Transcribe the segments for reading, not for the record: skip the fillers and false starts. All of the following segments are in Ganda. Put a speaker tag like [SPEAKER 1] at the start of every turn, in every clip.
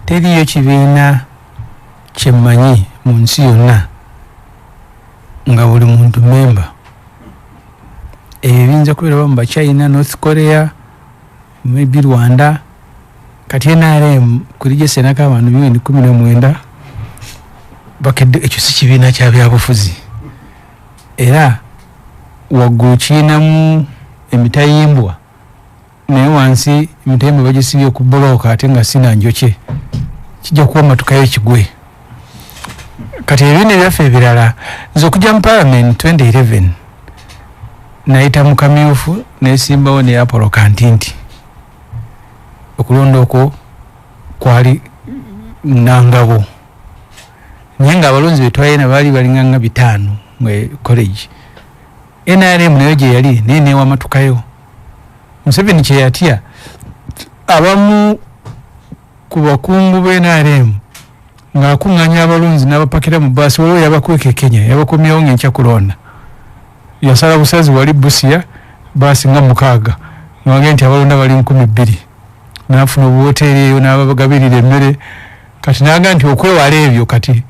[SPEAKER 1] teriyo kibiina kyemmanyi mu nsi yonna nga buli muntu memba. Ebyo biyinza kubeera mu China, North Korea, maybe Rwanda. Kati NRM kuri Senaka abantu 19 bakedde ekyo si kibiina kya byabufuzi. Era waggulu kiinamu emitayimbwa naye wansi emitayimbwa bagisibye ku bbulooka ate nga sina njokye kijja kuba matukayo kigwe. Kati ebibiina ebyaffe ebirala nze okujja mu Parliament 2011 nayita mu kamyufu nesimbawo ne Apollo Kantinti. Okulonda okwo kwali nangabo naye nga abalonzi betwalina baali balinganga 5 mwe college. NRM nayo gye yali naye newamatukayo. Museveni kye yatya abamu ku bakungu be NRM nga akunganya abalonzi n'abapakira mu basi waliwo yabakweka Kenya yabakomyewo ng'enkya kulonda. Yasala busazi wali Busia basi nga 6 ng'agenda nti abalonda bali 2,000 n'afuna obuwoteeri eyo n'abagabirira emmere. Kati n'agamba nti okwewala ebyo kati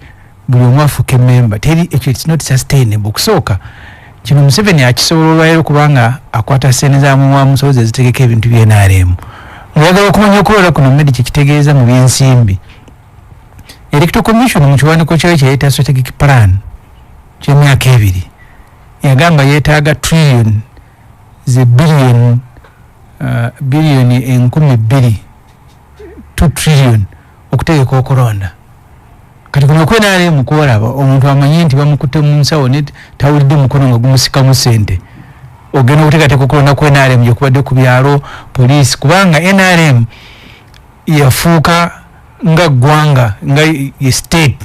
[SPEAKER 1] buli omu afuuke memba. Teri ekyo it's not sustainable. Kusooka kino Museveni akisobola olwaleero kubanga akwata ssente za mwamusozi ezitegeka ebintu bya NRM. Oyagala okumanya okubeera kuno Medi kye kitegeeza mu byensimbi. Electoral Commission mu kiwandiiko kyayo kye yayita strategic plan ky'emyaka 2 yagamba yeetaaga trillion ze billion billion 12 2 trillion okutegeka okulonda. Kati kuno kwe NRM kuolaba omuntu amanyi nti bamukutte mu nsawo ne tawulidde mukono nga gumusikamu ssente ogenda okuteekateeka okulonda kwe NRM gyekubadde ku byalo poliisi kubanga NRM yafuuka nga ggwanga nga ye state.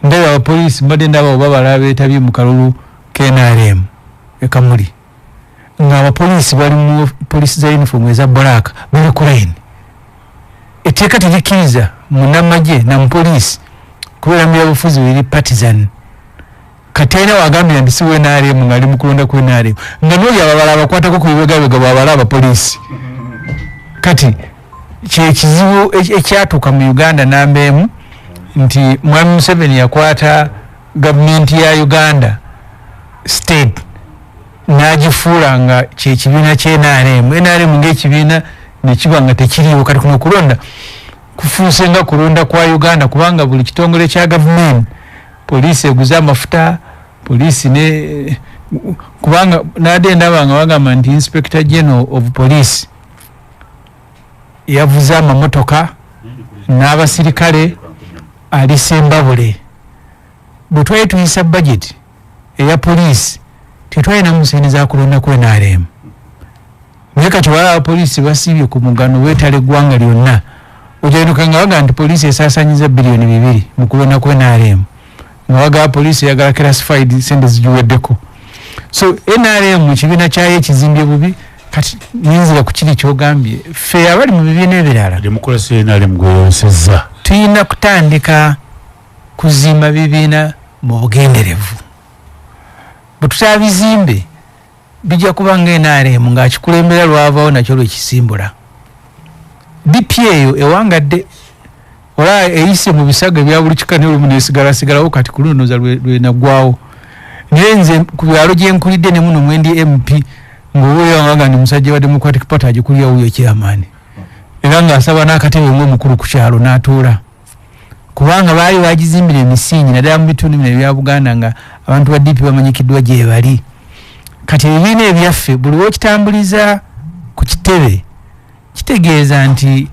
[SPEAKER 1] Ndaba abapoliisi mbadde ndaba oba balala beetabye mu kalulu k'NRM ekamuli nga abapoliisi bali mu poliisi za uniform eza black bali ku line. Etteeka terikiriza munnamagye na mupoliisi kubeera mu byabufuzi biri partisan. Kati ayina wagambira nti si we NRM ng'ali mu kulonda ku NRM nga n'oli ababala abakwatako ku bibegabega bwabala abapoliisi. Kati kyekizibu ekyatuuka mu Uganda n'ambeemu nti Mwami Museveni yakwata gavumenti ya Uganda state n'agifuula nga kyekibiina ky'NRM. NRM ng'ekibiina ne kiba nga tekiriiwo. Kati kuno kulonda kufuuse nga kulonda kwa Uganda kubanga buli kitongole kya gavumenti poliisi eguza amafuta poliisi ne kubanga nadde ndaba nga bagamba nti Inspector General of Police yavuza amamotoka n'abasirikale alisembabule. Bwe twali tuyisa budget eya poliisi tetwalina mu ssente za kulonda ku NRM. Naye kati wala abapoliisi basiibye ku mugano weetala eggwanga lyonna ojayinuka nga baga nti poliisi esaasanyiza biliyoni 2 mu kulonda ku NRM nga baga poliisi eyagala classified ssente zigiweddeko. So NRM mu kibiina kyayo ekizimbye bubi kati yinzira ku kiri kyogambye ffe abali mu bibiina ebirala
[SPEAKER 2] demokulasi NRM gweyosezza
[SPEAKER 1] tuyina kutandika kuzimba bibiina mu bugenderevu. Bwe tutabizimbe bijja kuba nga NRM ng'akikulembera lwavaawo nakyo lwekisimbula. DP eyo ewangadde ola eyise mu bisago ebya buli kika ne lumu nesigalawo kati ku lunoza lwenaggwawo. Naye nze ku byalo gye nkulidde ne muno mwendi MP ng'oyo wanga ndi musajja wa Democratic Party agikulira wuyo chairman. Era ng'asaba n'akatebe ng'omukulu ku kyalo n'atuula. Kubanga baali bagizimbira emisingi naddala mu bitundu bino ebya Buganda nga abantu ba DP bamanyikiddwa gye bali. Kati ebibiina ebyaffe buli wokitambuliza ku kitebe kitegeeza nti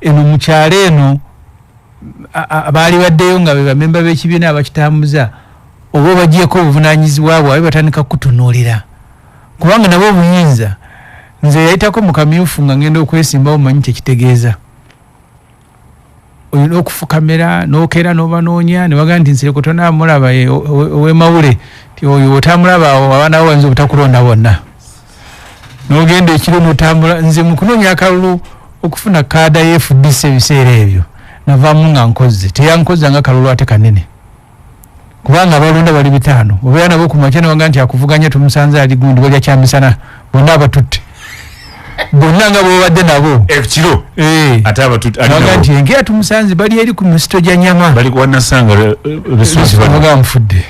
[SPEAKER 1] eno mu kyalo eno abaali baddeyo nga be bamemba b'ekibiina abakitambuza oba bagyeko obuvunaanyizibwa bwabwe batandika kutunuulira kubanga nabo obuyinza. Nze yayitako mu kamyufu nga ngenda okwesimbawo manyi kyekitegeeza. Olina okufukamera n'okeera n'obanoonya ne bagaa nti Nsereko tonaamulaba ow'emawule ti oyo otamulaba abaana bo bayinza obutakulonda bonna n'ogenda ekiro n'otambula. Nze mu kunoonya akalulu okufuna kaada ya FDC ebiseera ebyo navaamu nga nkozze teyankozza nga kalulu ate kanene kubanga abalonda bali 5 obeera nabo ku makya ne bagaa nti akuvuganya tumusanze ali gundi balya kyamisana bonna abatutte. bonna nga bobadde nabo
[SPEAKER 2] ekiro ate abatuti
[SPEAKER 1] nti engera tumusanze bali eri ku misito gya nyama
[SPEAKER 2] bali kuwanasanga resource
[SPEAKER 1] baga mfudde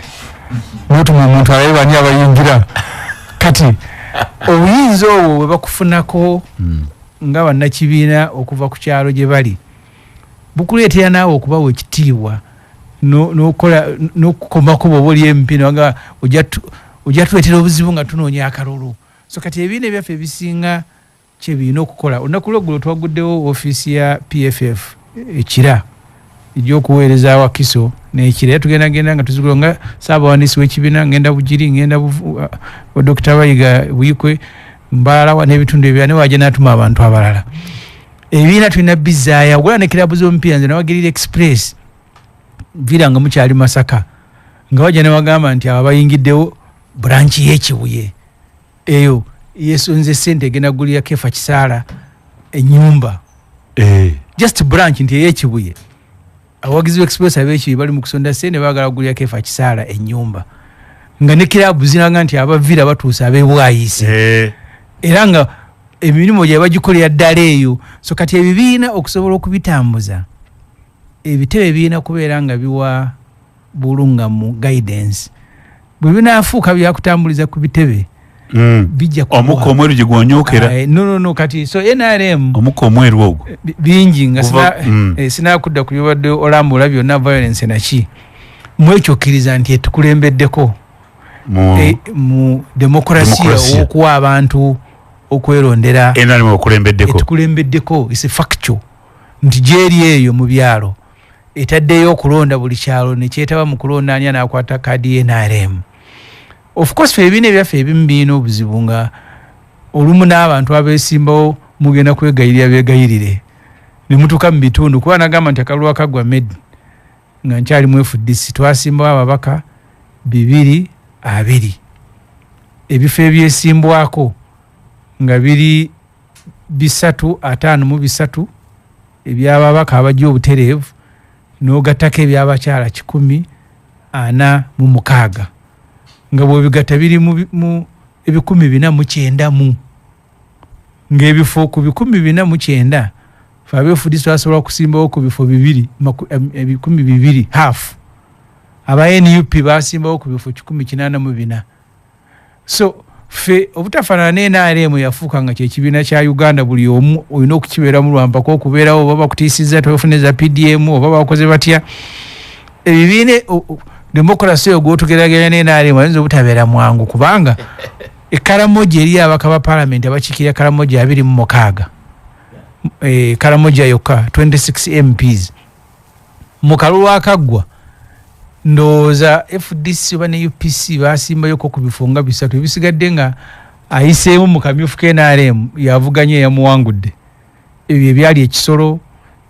[SPEAKER 1] n'otuma omuntu alabe bani abayingira kati obuyinza obwo bwe bakufunako nga bannakibiina okuva ku kyalo gye bali bukuleetera naawe okubawa ekitiibwa n'okukomako bwoba oli MP nga ojja tuleetera obuzibu nga tunoonya akalulu. So kati ebibiina ebyaffe ebisinga kye birina okukola. Olunaku lweggulo twaguddewo ofiisi ya PFF ekira egy'okuweereza Wakiso n'ekira tugendagenda nga tuzigula nga Ssaabawandiisi w'ekibiina ngenda Bugiri ngenda Dr. Bayiga Buyikwe Mbaalawa n'ebitundu ebirala ne wajja n'atuma abantu abalala. Ebibiina tulina bizaaya wagula ne kirabu z'omupiira nze nawagirira Express vira nga mukyali Masaka nga wajja ne wagamba nti abo abayingiddewo branch y'Ekibuye eyo yesonze ssente egenda gulira Kefa Kisaala ennyumba just branch nti ey'Ekibuye abawagizi Express ab'Ekibuye bali mu kusonda ssente baagala gulira Kefa Kisaala ennyumba nga ne kirabu ziraga nti abavira batuusa ab'ebwayise era nga emirimu gye bagikolera ddala eyo. So kati ebibiina okusobola okubitambuza ebitebe birina kubeera nga biwa bulungamu guidance bwe binaafuuka byakutambuliza ku bitebe bijja
[SPEAKER 2] omukka omweru gye gwonyookera
[SPEAKER 1] no kati so NRM
[SPEAKER 2] omukka omweru ogwo
[SPEAKER 1] bingi nga sinakudda ku byobadde olambula byonna violence naki mwekyokkiriza nti etukulembeddeko mu demokrasiya okuwa abantu okwerondera
[SPEAKER 2] NRM okulembeddeko
[SPEAKER 1] etukulembeddeko is factual nti gyeri eyo mu byalo etaddeyo okulonda buli kyalo nekyetaba mu kulonda ani anaakwata kaadi y'NRM. Of course fe ebibiina ebyaffe ebimu birina obuzibu nga olumu n'abantu abeesimbawo mugenda kwegayirira beegayirire ne mutuuka mu bitundu kuba nagamba nti akalulu akaggwa Medi nga nkyali mu FDC twasimbawo ababaka 220 ebifo ebyesimbwako nga biri 353 ebyababaka abajja obutereevu n'ogattako ebyabakyala 146 nga bwebigatta biri mu 490 ng'ebifo ku 490 fe abeefudisi twasobola kusimbawo ku bifo 200 half aba NUP basimbawo ku bifo 184. So fe obutafaanana n'NRM yafuuka nga kyekibiina kya Uganda buli omu olina okukibeeramu lwampako okubeerawo oba bakutiisizza tofuneza PDM oba bakoze batya ebibiina demokrasi oyo gwotugeraganya n'NRM ayinza obutabeera mwangu kubanga ekaramoja eri abaka ba parliament abakiikirira karamoja 26 karamoja yokka 26 MPs mu kalulu akaggwa ndowooza FDC oba ne UPC basimbayoko ku bifunga 3 ebisigadde nga ayiseemu mu kamyufu k'NRM yavuganye eyamuwangudde ebyo ebyali ekisolo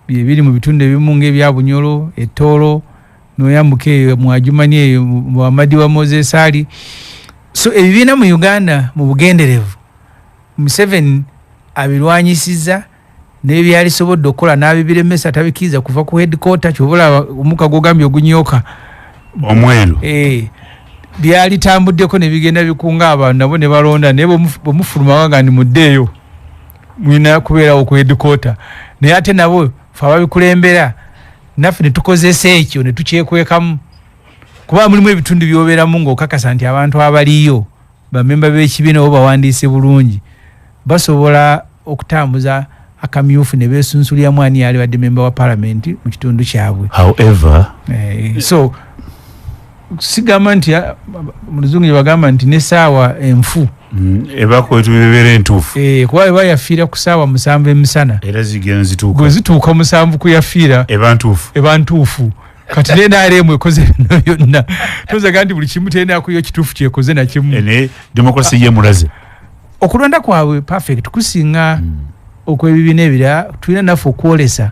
[SPEAKER 1] biri mu bitundu ebimu ng'ebya Bunyoro Etoro n'oyambuka eyo mu Ajumani eyo mu Amadi wa Moses Ali. So ebibiina mu Uganda mu bugenderevu Museveni abirwanyisizza n'ebyali sobodde okukola n'abibiremesa tabikiriza kuva ku headquarter kyobula omuka gogambye ogunyooka
[SPEAKER 2] omweru
[SPEAKER 1] byali tambuddeko ne bigenda bikunga abantu nabo ne balonda naye bwemufuluma nga ndi muddeeyo mwina kubeerawo ku headquarter naye ate nabo fe ababikulembera naffe ne tukozesa ekyo ne tukyekwekamu kuba mulimu ebitundu byobeeramu ng'okakasa nti abantu abaliyo bamemba b'ekibiina oba bawandiise bulungi basobola okutambuza akamyufu ne beesunsulyamu ani yali badde memba wa parliament mu kitundu kyabwe.
[SPEAKER 2] However
[SPEAKER 1] so sigamba nti mu luzungu gye bagamba nti n'essaawa enfu
[SPEAKER 2] ebakwetu bebeera entuufu
[SPEAKER 1] kuba eba yafiira ku ssaawa 7 emisana
[SPEAKER 2] era zigenda zituuka
[SPEAKER 1] bwe zituuka 7 kuyafiira eba ntuufu kati n'NRM ekoze bino byonna tozaga nti buli kimu terina kuyo kituufu kyekoze na kimu
[SPEAKER 2] ene demokrasi ye mulaze
[SPEAKER 1] okulonda kwabwe perfect kusinga okwebibiina ebirala tulina naffe okwolesa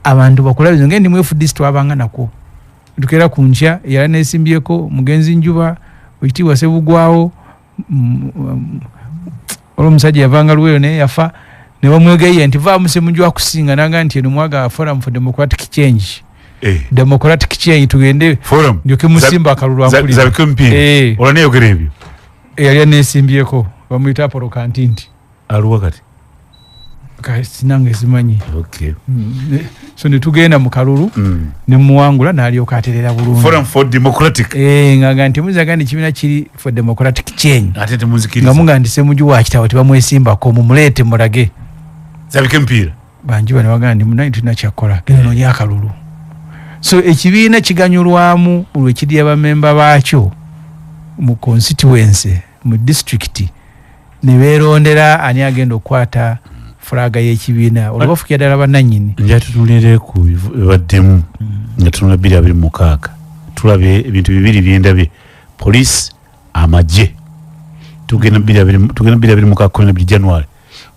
[SPEAKER 1] abantu bakola bizo ngendi mu FDC twabanga nako tukera ku nkya yali neesimbyeko mugenzi njuba ekitiibwa Sebugwawo olw'omusajja yavanga Luweero naye yafa ne bamwegayiya nti vaamu Ssemujju kusinga nanga nti eno mwaga Forum for Democratic Change Democratic Change tugende
[SPEAKER 2] forum
[SPEAKER 1] ndyoke musimba akalulu ampulira
[SPEAKER 2] zabikumpi olwaneyogera ebyo
[SPEAKER 1] yali neesimbyeko bamuyita Apollo Kantinti
[SPEAKER 2] aluwa kati
[SPEAKER 1] Sinange simanyi.
[SPEAKER 2] Okay.
[SPEAKER 1] So ne tugenda mu kalulu ne muwangula n'alyoka aterera bulungi.
[SPEAKER 2] Forum for Democratic.
[SPEAKER 1] Nga nti muzaga ndi kibiina kiri for democratic change.
[SPEAKER 2] Ate temuzikiriza.
[SPEAKER 1] Nga munga ndi semuju wa kitawo tibamwesimbako mumulete mulage.
[SPEAKER 2] Zabike mpira.
[SPEAKER 1] Banji bano bagamba ndi munayi tulina kyakola genda noonya akalulu. So ekibiina kiganyulwamu olw'ekiri abamemba baakyo mu constituency mu district ne beerondera ani agenda okukwata flaga y'ekibiina olwafukira ddala bannannyini.
[SPEAKER 2] Nja tutunulire ku bibaddemu nga tunula 2026 tulabe ebintu bibiri byendabye police amagye tugenda 2026 January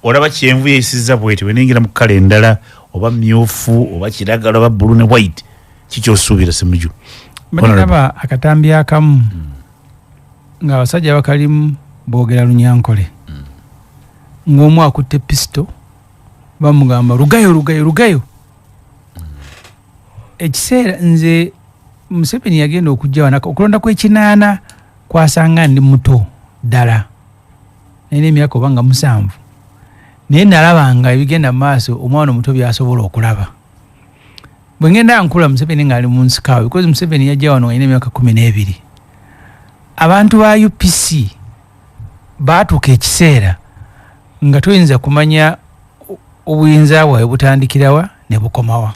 [SPEAKER 2] olaba kyenvu yeesizza bwete wenengira mu kale endala oba myufu oba kiragala oba blue ne white kikyosuubira semuju
[SPEAKER 1] banaba akatambi akamu nga abasajja bakalimu boogera Lunyankole ng'omu akutte pisto bamugamba rugayo ekiseera nze Museveni yagenda okujja wanaka okulonda kw'ekinaana kwasanga ndi muto ddala nina emyaka oba nga 7 naye nalabanga ebigenda mu maaso omwana omuto byasobola okulaba bwe ngenda nkula Museveni ng'ali mu nsikawe because Museveni yajja wano alina emyaka 12 abantu ba UPC baatuuka ekiseera nga tuyinza kumanya obuyinza bwabwe butandikirawa ne bukomawa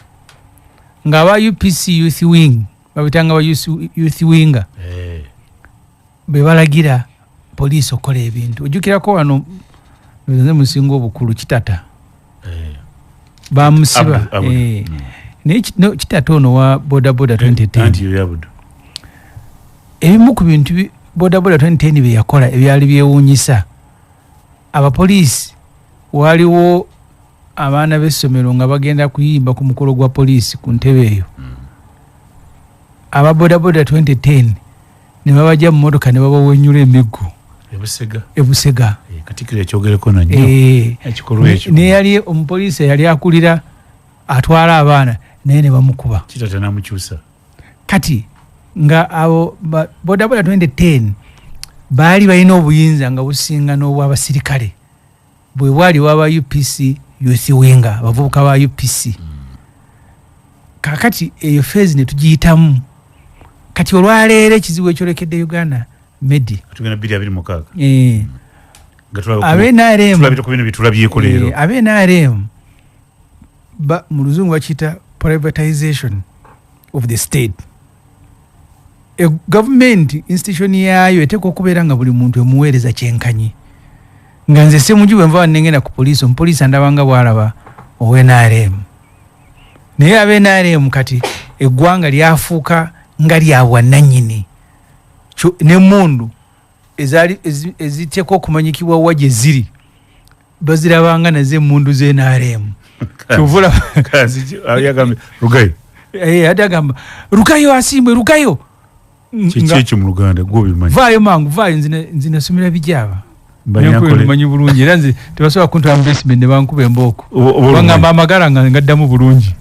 [SPEAKER 1] ng'aba UPC youth wing babitanga ba youth winga be balagira poliisi okola ebintu ojjukirako wano nze musinga obukulu Kitata bamusiba naye Kitata ono wa boda 2010 ebimu ku bintu boda 2010 bye yakola ebyali byewuunyisa abapoliisi waliwo abaana b'essomero nga bagenda kuyimba ku mukolo gwa poliisi ku ntebe eyo aba boda 2010 ne babajja mu motoka ne babawenyula emiggo ebusega
[SPEAKER 2] katikiro ekyogereko nanyo ekikolwa ekyo
[SPEAKER 1] ne yali omupoliisi yali akulira atwala abaana naye ne bamukuba
[SPEAKER 2] Kitata namukyusa
[SPEAKER 1] kati nga abo boda 2010 baali balina obuyinza nga businga n'obw'abasirikale bwe bwali waba UPC youth winga bavubuka ba UPC kakati eyo phase ne tugiyitamu kati olwaleero ekizibu ekyolekedde Uganda Medi
[SPEAKER 2] tugenda 2026
[SPEAKER 1] abenarem
[SPEAKER 2] tulabita ku bino bitulabyeko leero
[SPEAKER 1] abenarem mu luzungu bakiyita privatization of the state. A government institution yayo eteekwa okubeera nga buli muntu emuweereza kyenkanyi nga nze semuju bwe nva nengenda ku poliisi omupoliisi andabanga bwalaba owenarem naye abenarem kati eggwanga lyafuuka nga lyabwannannyini n'emmundu eziteekwa okumanyikibwa wa gye ziri bazirabanga nazo emmundu z'enarem kyovula
[SPEAKER 2] rugayo
[SPEAKER 1] ate agamba rugayo asimbwe rugayo
[SPEAKER 2] kiki mu Luganda gwobimanyi
[SPEAKER 1] vaayo mangu vaayo nze nasomera bijaba manyi bulungi era nze tebasobola kuntwala mu basement ne bankuba embooko bangamba amagala nga ngaddamu bulungi